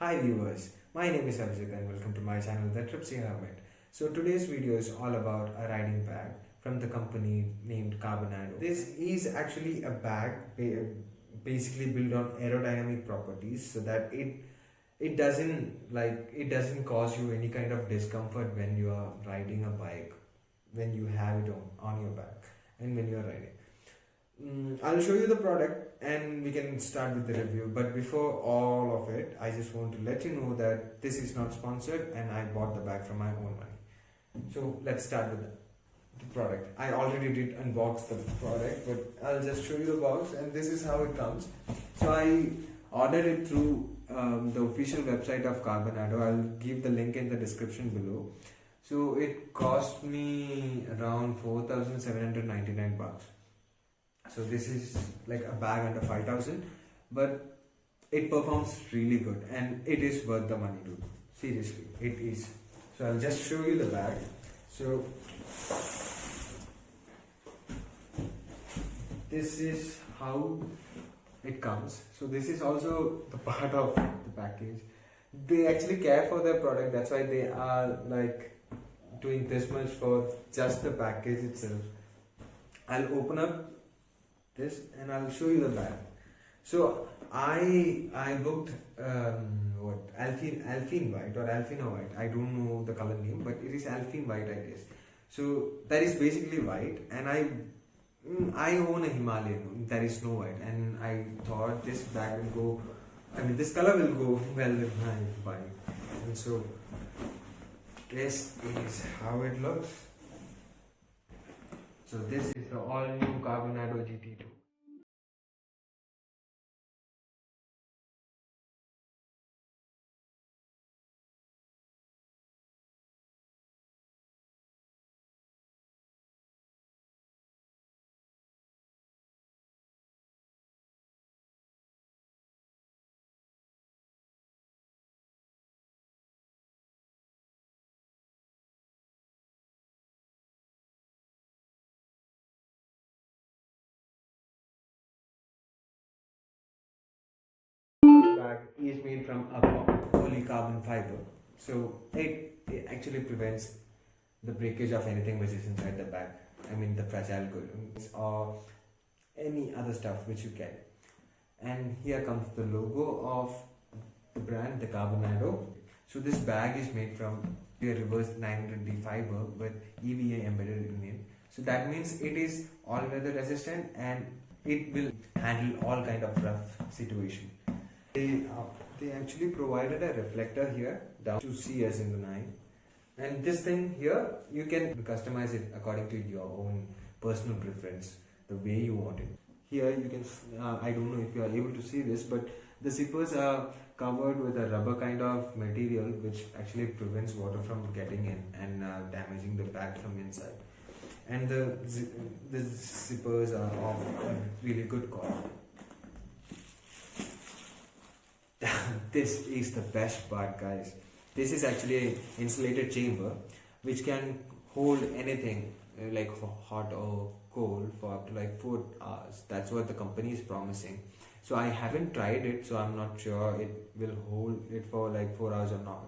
Hi viewers, my name is Abhijit and welcome to my channel The Tripsy Hermit. So today's video is all about a riding bag from the company named Carbonado. This is actually a bag basically built on aerodynamic properties so that it doesn't cause you any kind of discomfort when you are riding a bike, when you have it on your back and when you are riding. I'll show you the product and we can start with the review. But before all of it, I just want to let you know that this is not sponsored and I bought the bag from my own money. So let's start with the product. I already did unbox the product, but I'll just show you the box and this is how it comes. So I ordered it through the official website of Carbonado. I'll give the link in the description below. So it cost me around 4,799 bucks. So this is like a bag under 5,000, but it performs really good and it is worth the money too. Seriously, it is. So I'll just show you the bag. So this is how it comes. So this is also the part of the package. They actually care for their product. That's why they are like doing this much for just the package itself. I'll open up this and I'll show you the bag. So I booked Alpine White or Alpina White. I don't know the color name, but it is Alpine White, I guess. So that is basically white, and I own a Himalayan. There is no white, and I thought this bag will go. I mean, this color will go well with my bike, and so this is how it looks. So this is the all-new Carbonado GT2. Bag is made from a polycarbon fiber, so it actually prevents the breakage of anything which is inside the bag. I mean the fragile goods or any other stuff which you carry. And here comes the logo of the brand, the Carbonado. So this bag is made from a reverse 900D fiber with EVA embedded in it. So that means it is all weather resistant and it will handle all kind of rough situation. They actually provided a reflector here down to see us in the night, and this thing here you can customize it according to your own personal preference, the way you want it. Here you can I don't know if you are able to see this, but the zippers are covered with a rubber kind of material which actually prevents water from getting in and damaging the bag from inside, and the zippers are of really good quality. This is the best part, guys. This is actually an insulated chamber which can hold anything like hot or cold for up to like 4 hours. That's what the company is promising. So I haven't tried it, so I'm not sure it will hold it for like 4 hours or not.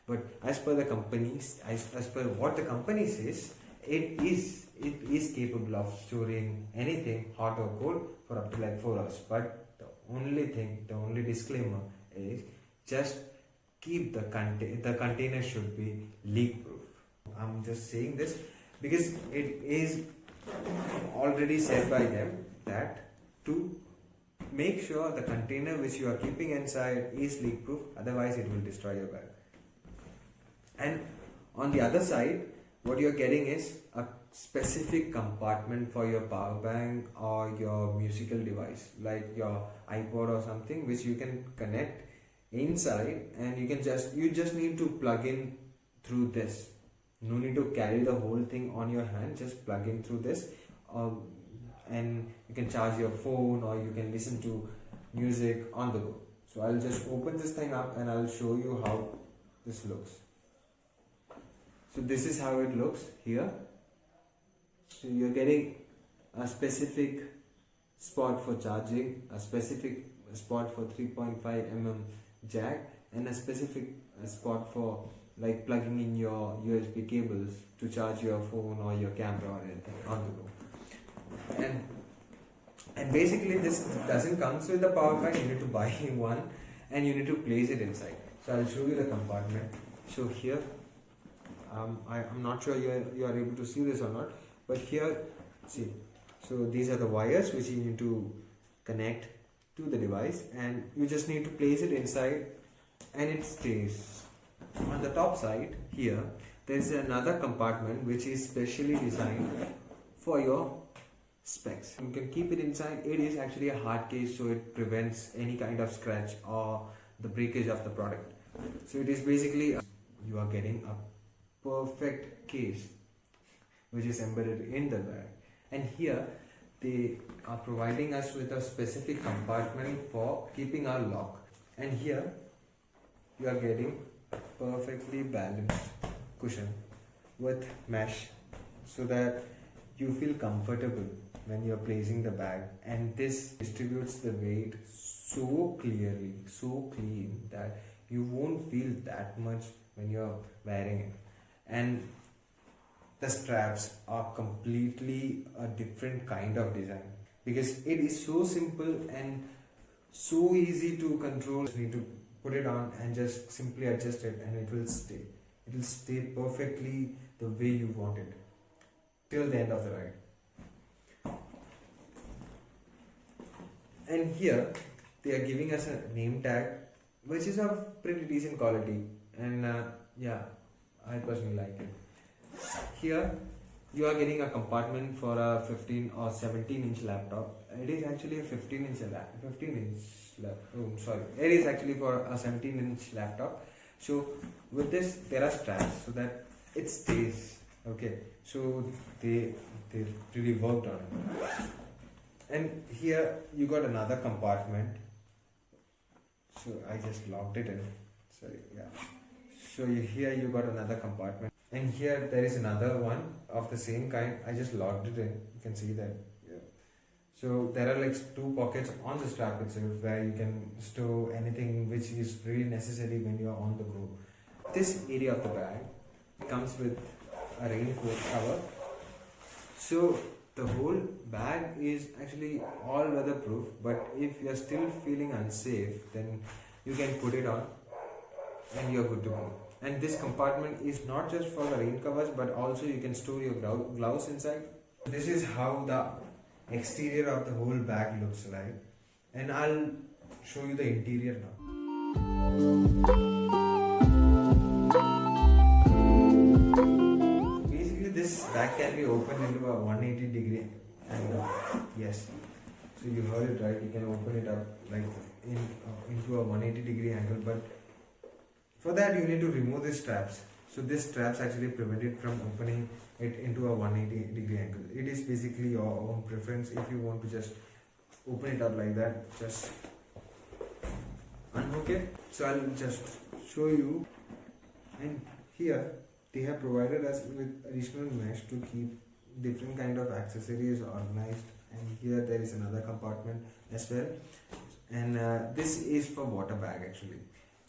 But as per the companies, as per what the company says, it is capable of storing anything hot or cold for up to like 4 hours. But the only disclaimer is just keep the container should be leak proof. I'm just saying this because it is already said by them that to make sure the container which you are keeping inside is leak proof, otherwise it will destroy your bag. And on the other side, what you're getting is a specific compartment for your power bank or your musical device like your iPod or something, which you can connect inside, and you just need to plug in through this. No need to carry the whole thing on your hand, just plug in through this, and you can charge your phone or you can listen to music on the go. So I'll just open this thing up and I'll show you how this looks. So this is how it looks here. So you're getting a specific spot for charging, a specific spot for 3.5 mm jack, and a specific spot for like plugging in your USB cables to charge your phone or your camera or anything on the go. And basically this doesn't comes with the power bank. You need to buy one and you need to place it inside. So I'll show you the compartment. So here, I'm not sure you are able to see this or not, but here, see. So these are the wires which you need to connect to the device, and you just need to place it inside, and it stays. On the top side here, there is another compartment which is specially designed for your specs. You can keep it inside. It is actually a hard case, so it prevents any kind of scratch or the breakage of the product. So it is basically you are getting a perfect case which is embedded in the bag, and here they are providing us with a specific compartment for keeping our lock, and here you are getting perfectly balanced cushion with mesh so that you feel comfortable when you are placing the bag, and this distributes the weight so clearly, so clean that you won't feel that much when you're wearing it. And the straps are completely a different kind of design because it is so simple and so easy to control. You need to put it on and just simply adjust it, and it will stay. It will stay perfectly the way you want it till the end of the ride. And here they are giving us a name tag which is of pretty decent quality, and yeah, I personally like it. Here you are getting a compartment for a 15 or 17 inch laptop. It is actually a 15 inch it is actually for a 17 inch laptop. So with this there are straps so that it stays. Okay, so they really worked on it. And here you got another compartment. So I just locked it in. Sorry, yeah. So here you got another compartment, and here there is another one of the same kind. I just locked it in. You can see that. Yeah. So there are like two pockets on the strap itself where you can store anything which is really necessary when you are on the go. This area of the bag comes with a raincoat cover. So the whole bag is actually all weatherproof, but if you are still feeling unsafe, then you can put it on and you are good to go. And this compartment is not just for the rain covers, but also you can store your gloves inside. This is how the exterior of the whole bag looks like, and I'll show you the interior now. Basically this bag can be opened into a 180-degree angle. Yes, so you heard it right, you can open it up like into a 180-degree angle, but for that you need to remove the straps. So this straps actually prevent it from opening it into a 180-degree angle. It is basically your own preference. If you want to just open it up like that, just unhook it. So I'll just show you. And here they have provided us with additional mesh to keep different kind of accessories organized, and here there is another compartment as well, and this is for water bag actually.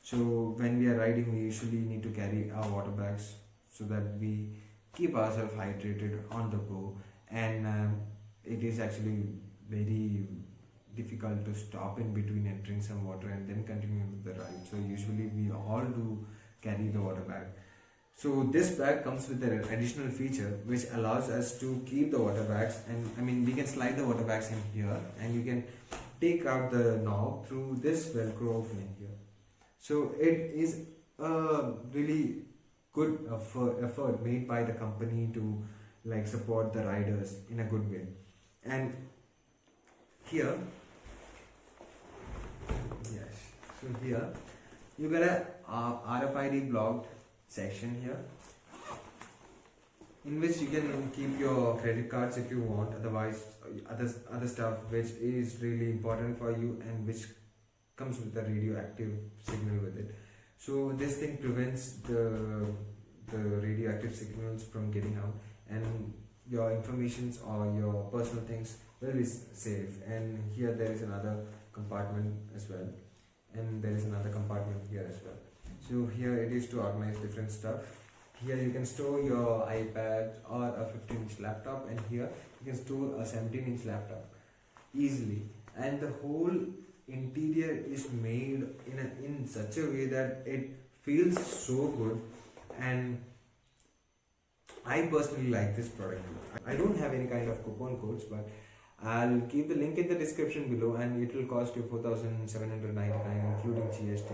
So when we are riding, we usually need to carry our water bags so that we keep ourselves hydrated on the go, and it is actually very difficult to stop in between and drink some water and then continue with the ride. So usually we all do carry the water bag. So this bag comes with an additional feature which allows us to keep the water bags, and I mean we can slide the water bags in here, and you can take out the knob through this velcro opening here. So it is a really good effort made by the company to like support the riders in a good way. And here, yes, so here you got a RFID blocked section here, in which you can keep your credit cards if you want, otherwise other stuff which is really important for you and which comes with a radioactive signal with it. So this thing prevents the radioactive signals from getting out, and your informations or your personal things will be safe. And here there is another compartment as well, and there is another compartment here as well. So here it is to organize different stuff. Here you can store your iPad or a 15-inch laptop, and here you can store a 17-inch laptop easily. And the whole interior is made in such a way that it feels so good, and I personally like this product. I don't have any kind of coupon codes, but I'll keep the link in the description below, and it will cost you 4,799 including GST.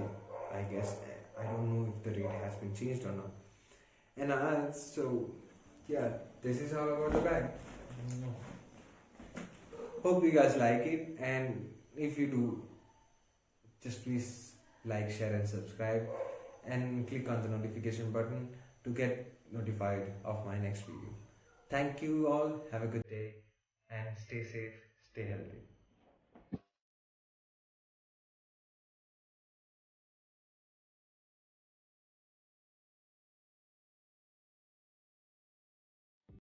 I guess I don't know if the rate has been changed or not. And so yeah, this is all about the bag. Hope you guys like it, and if you do, just please like, share, and subscribe, and click on the notification button to get notified of my next video. Thank you all. Have a good day and stay safe, stay healthy.